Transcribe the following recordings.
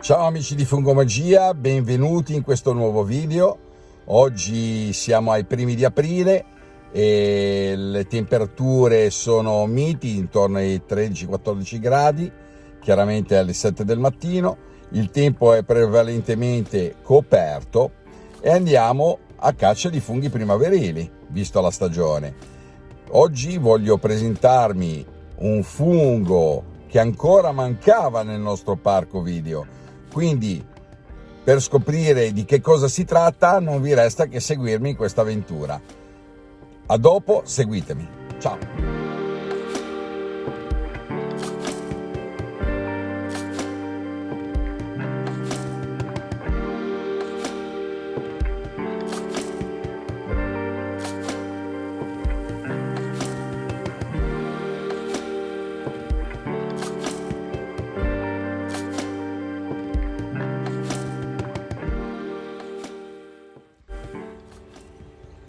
Ciao amici di Fungomagia, benvenuti in questo nuovo video. Oggi siamo ai primi di aprile e le temperature sono miti intorno ai 13-14 gradi, chiaramente alle 7 del mattino. Il tempo è prevalentemente coperto e andiamo a caccia di funghi primaverili, visto la stagione. Oggi voglio presentarmi un fungo che ancora mancava nel nostro parco video. Quindi, per scoprire di che cosa si tratta, non vi resta che seguirmi in questa avventura. A dopo, seguitemi. Ciao!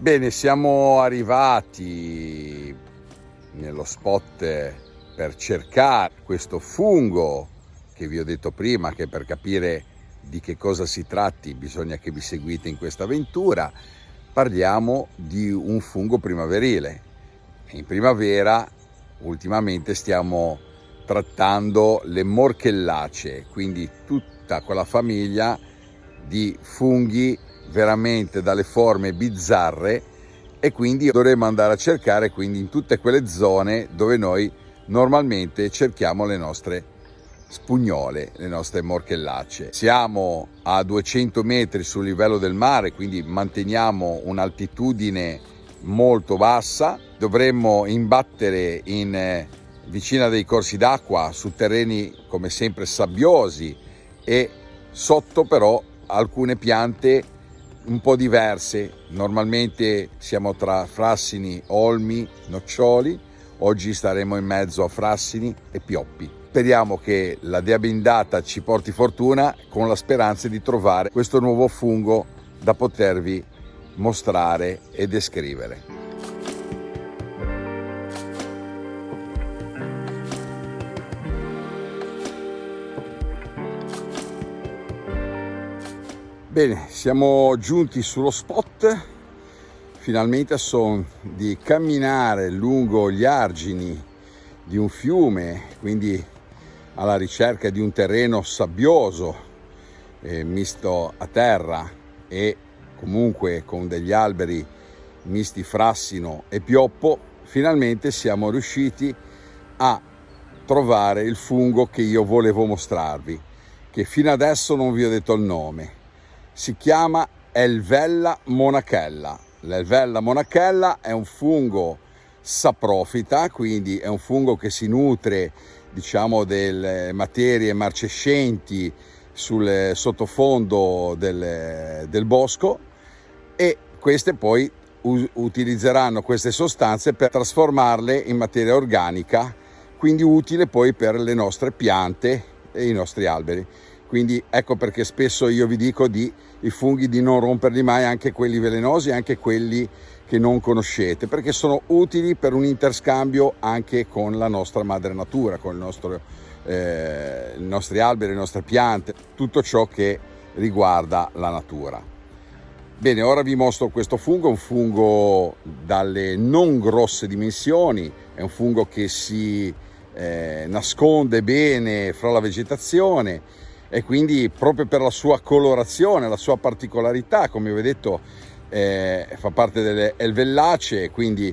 Bene, siamo arrivati nello spot per cercare questo fungo che vi ho detto prima, che per capire di che cosa si tratti bisogna che vi seguite in questa avventura. Parliamo di un fungo primaverile. In primavera ultimamente stiamo trattando le morchellacee, quindi tutta quella famiglia di funghi veramente dalle forme bizzarre, e quindi dovremo andare a cercare quindi in tutte quelle zone dove noi normalmente cerchiamo le nostre spugnole, le nostre morchellacee. Siamo a 200 metri sul livello del mare, quindi manteniamo un'altitudine molto bassa. Dovremmo imbattere in vicina dei corsi d'acqua su terreni come sempre sabbiosi, e sotto però alcune piante un po' diverse. Normalmente siamo tra frassini, olmi, noccioli. Oggi staremo in mezzo a frassini e pioppi. Speriamo che la dea bendata ci porti fortuna, con la speranza di trovare questo nuovo fungo da potervi mostrare e descrivere. Bene, siamo giunti sullo spot. Finalmente sono di camminare lungo gli argini di un fiume, quindi alla ricerca di un terreno sabbioso, misto a terra e comunque con degli alberi misti frassino e pioppo. Finalmente siamo riusciti a trovare il fungo che io volevo mostrarvi, che fino adesso non vi ho detto il nome. Si chiama Elvella monachella. L'Elvella monachella è un fungo saprofita, quindi è un fungo che si nutre, diciamo, delle materie marcescenti sul sottofondo del bosco, e queste poi utilizzeranno queste sostanze per trasformarle in materia organica, quindi utile poi per le nostre piante e i nostri alberi. Quindi ecco perché spesso io vi dico i funghi di non romperli mai, anche quelli velenosi, anche quelli che non conoscete, perché sono utili per un interscambio anche con la nostra madre natura, con i nostri alberi, le nostre piante, tutto ciò che riguarda la natura. Bene, ora vi mostro questo fungo, un fungo dalle non grosse dimensioni, è un fungo che si nasconde bene fra la vegetazione, e quindi proprio per la sua colorazione, la sua particolarità, come vi ho detto, fa parte delle Elvellacee, quindi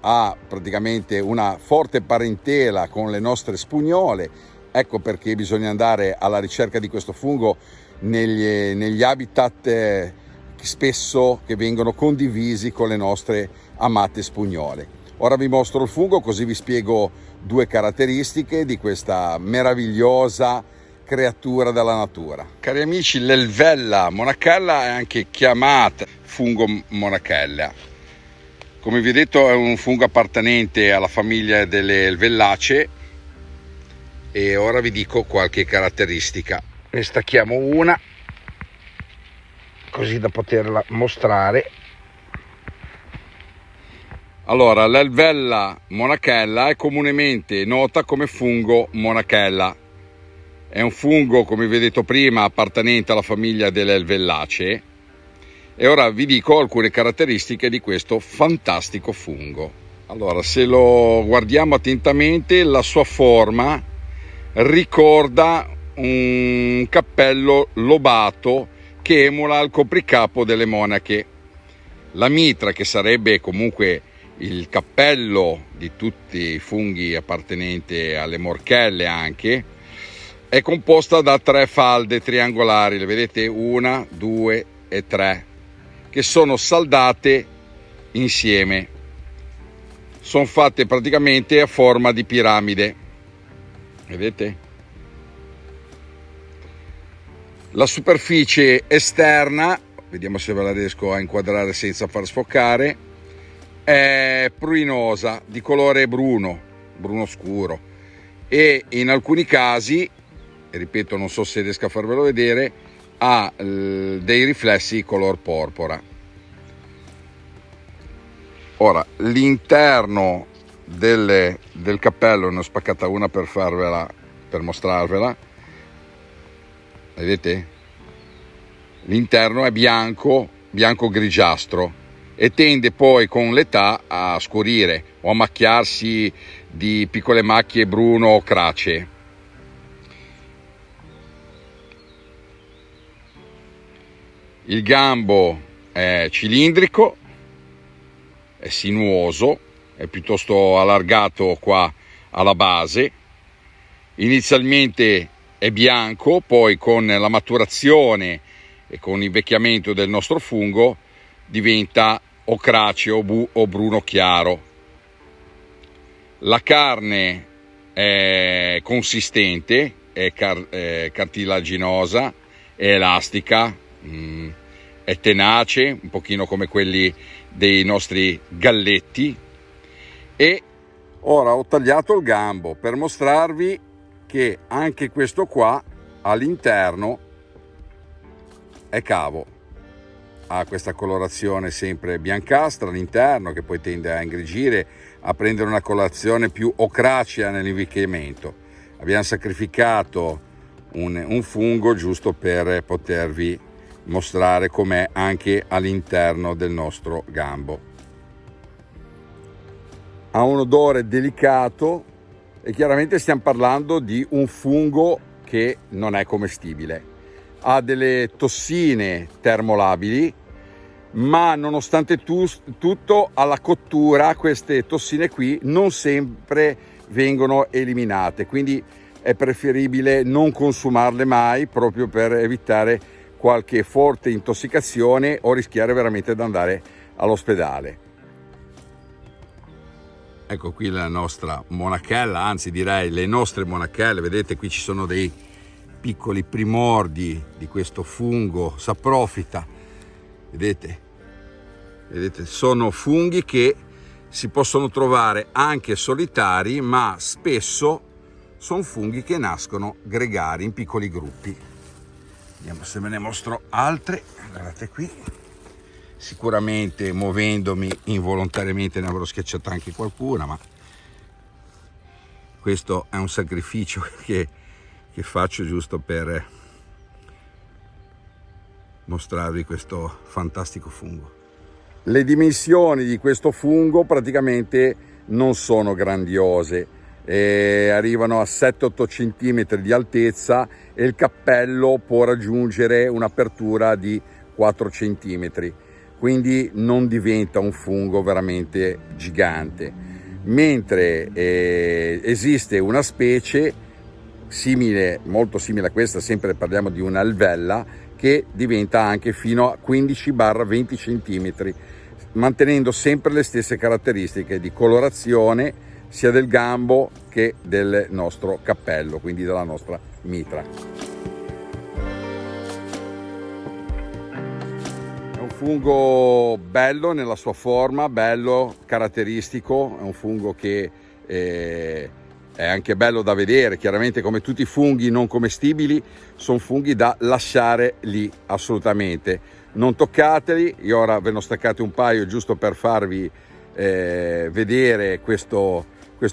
ha praticamente una forte parentela con le nostre spugnole. Ecco perché bisogna andare alla ricerca di questo fungo negli habitat spesso che vengono condivisi con le nostre amate spugnole. Ora vi mostro il fungo, così vi spiego due caratteristiche di questa meravigliosa creatura della natura. Cari amici, l'Elvella monachella è anche chiamata fungo monachella. Come vi ho detto, è un fungo appartenente alla famiglia delle Elvellacee, e ora vi dico qualche caratteristica. Ne stacchiamo una così da poterla mostrare. Allora, l'Elvella monachella è comunemente nota come fungo monachella. È un fungo, come vi ho detto prima, appartenente alla famiglia delle Elvellacee. E ora vi dico alcune caratteristiche di questo fantastico fungo. Allora, se lo guardiamo attentamente, la sua forma ricorda un cappello lobato che emula il copricapo delle monache. La mitra, che sarebbe comunque il cappello di tutti i funghi appartenenti alle morchelle anche, è composta da 3 falde triangolari, le vedete? 1, 2 e 3, che sono saldate insieme. Sono fatte praticamente a forma di piramide, vedete? La superficie esterna, vediamo se ve la riesco a inquadrare senza far sfocare, è pruinosa, di colore bruno scuro, e in alcuni casi, ripeto, non so se riesco a farvelo vedere, ha dei riflessi color porpora. Ora, l'interno del cappello, ne ho spaccata una per mostrarvela, vedete? L'interno è bianco grigiastro e tende poi con l'età a scurire o a macchiarsi di piccole macchie bruno o cracee. Il gambo è cilindrico, è sinuoso, è piuttosto allargato qua alla base. Inizialmente è bianco, poi con la maturazione e con l'invecchiamento del nostro fungo diventa o craceo o bruno chiaro. La carne è consistente, è cartilaginosa, è elastica, è tenace, un pochino come quelli dei nostri galletti. E ora ho tagliato il gambo per mostrarvi che anche questo qua all'interno è cavo, ha questa colorazione sempre biancastra all'interno, che poi tende a ingrigire, a prendere una colorazione più ocracea nell'invecchiamento. Abbiamo sacrificato un fungo giusto per potervi mostrare com'è anche all'interno del nostro gambo. Ha un odore delicato e chiaramente stiamo parlando di un fungo che non è commestibile. Ha delle tossine termolabili, ma nonostante tutto alla cottura queste tossine qui non sempre vengono eliminate, quindi è preferibile non consumarle mai, proprio per evitare qualche forte intossicazione o rischiare veramente di andare all'ospedale. Ecco qui la nostra monachella, anzi direi le nostre monachelle. Vedete, qui ci sono dei piccoli primordi di questo fungo saprofita. Vedete, sono funghi che si possono trovare anche solitari, ma spesso sono funghi che nascono gregari in piccoli gruppi. Vediamo se ve ne mostro altre. Guardate qui, sicuramente muovendomi involontariamente ne avrò schiacciata anche qualcuna, ma questo è un sacrificio che faccio giusto per mostrarvi questo fantastico fungo. Le dimensioni di questo fungo praticamente non sono grandiose, arrivano a 7-8 cm di altezza e il cappello può raggiungere un'apertura di 4 cm, quindi non diventa un fungo veramente gigante, mentre esiste una specie simile, molto simile a questa, sempre parliamo di una alvella, che diventa anche fino a 15-20 cm, mantenendo sempre le stesse caratteristiche di colorazione sia del gambo che del nostro cappello, quindi della nostra mitra. È un fungo bello nella sua forma, bello, caratteristico, è un fungo che è anche bello da vedere. Chiaramente, come tutti i funghi non commestibili, sono funghi da lasciare lì, assolutamente. Non toccateli. Io ora ve ne ho staccati un paio giusto per farvi vedere questo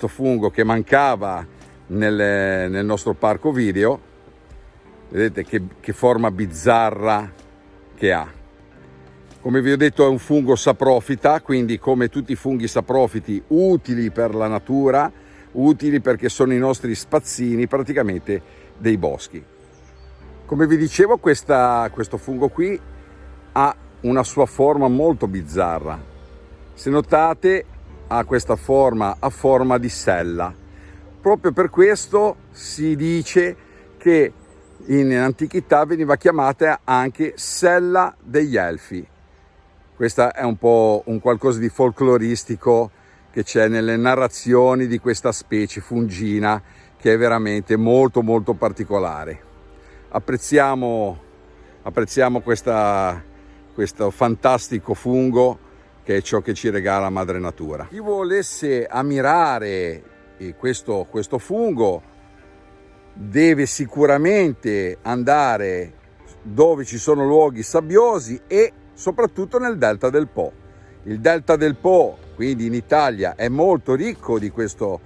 fungo che mancava nel nostro parco video. Vedete che forma bizzarra che ha. Come vi ho detto, è un fungo saprofita, quindi come tutti i funghi saprofiti utili per la natura, utili perché sono i nostri spazzini praticamente dei boschi. Come vi dicevo, questo fungo qui ha una sua forma molto bizzarra. Se notate, ha questa forma a forma di sella. Proprio per questo si dice che in antichità veniva chiamata anche sella degli elfi. Questa è un po' un qualcosa di folcloristico che c'è nelle narrazioni di questa specie fungina, che è veramente molto molto particolare. Apprezziamo questo fantastico fungo, che è ciò che ci regala Madre Natura. Chi volesse ammirare questo fungo deve sicuramente andare dove ci sono luoghi sabbiosi e soprattutto nel Delta del Po. Il Delta del Po, quindi in Italia, è molto ricco di questo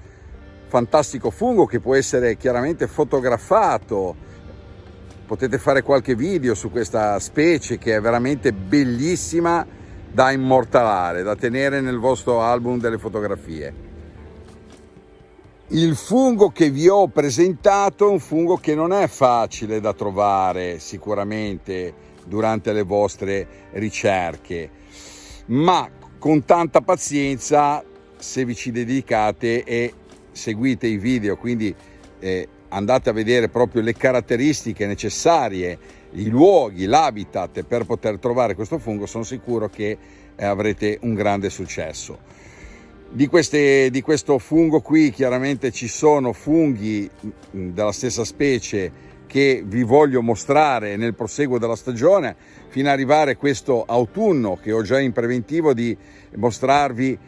fantastico fungo che può essere chiaramente fotografato. Potete fare qualche video su questa specie che è veramente bellissima da immortalare, da tenere nel vostro album delle fotografie. Il fungo che vi ho presentato è un fungo che non è facile da trovare sicuramente durante le vostre ricerche, ma con tanta pazienza, se vi ci dedicate e seguite i video, quindi andate a vedere proprio le caratteristiche necessarie, i luoghi, l'habitat per poter trovare questo fungo, sono sicuro che avrete un grande successo. Di questo fungo qui chiaramente ci sono funghi della stessa specie che vi voglio mostrare nel proseguo della stagione, fino ad arrivare questo autunno, che ho già in preventivo di mostrarvi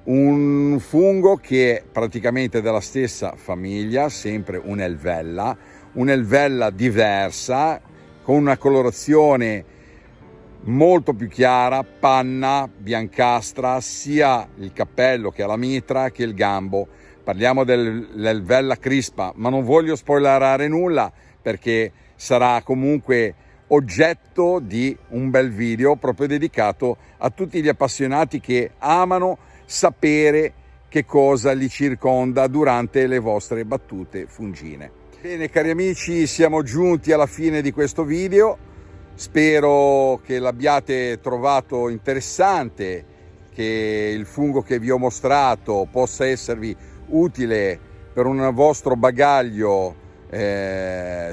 un fungo che è praticamente della stessa famiglia, sempre un'elvella diversa, con una colorazione molto più chiara, panna, biancastra, sia il cappello che la mitra che il gambo. Parliamo dell'elvella crispa, ma non voglio spoilerare nulla perché sarà comunque oggetto di un bel video proprio dedicato a tutti gli appassionati che amano sapere che cosa li circonda durante le vostre battute fungine. Bene cari amici, siamo giunti alla fine di questo video. Spero che l'abbiate trovato interessante, che il fungo che vi ho mostrato possa esservi utile per un vostro bagaglio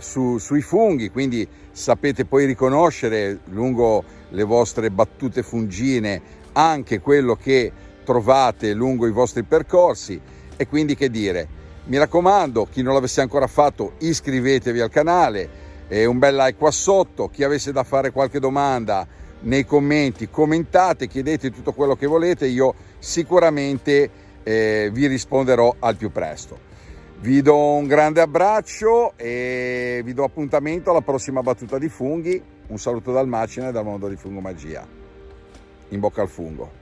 sui funghi, quindi sapete poi riconoscere lungo le vostre battute fungine anche quello che trovate lungo i vostri percorsi. E quindi che dire, mi raccomando, chi non l'avesse ancora fatto, iscrivetevi al canale e un bel like qua sotto. Chi avesse da fare qualche domanda nei commenti, commentate, chiedete tutto quello che volete, io sicuramente vi risponderò al più presto. Vi do un grande abbraccio e vi do appuntamento alla prossima battuta di funghi. Un saluto dal Macina e dal mondo di Fungomagia. In bocca al fungo.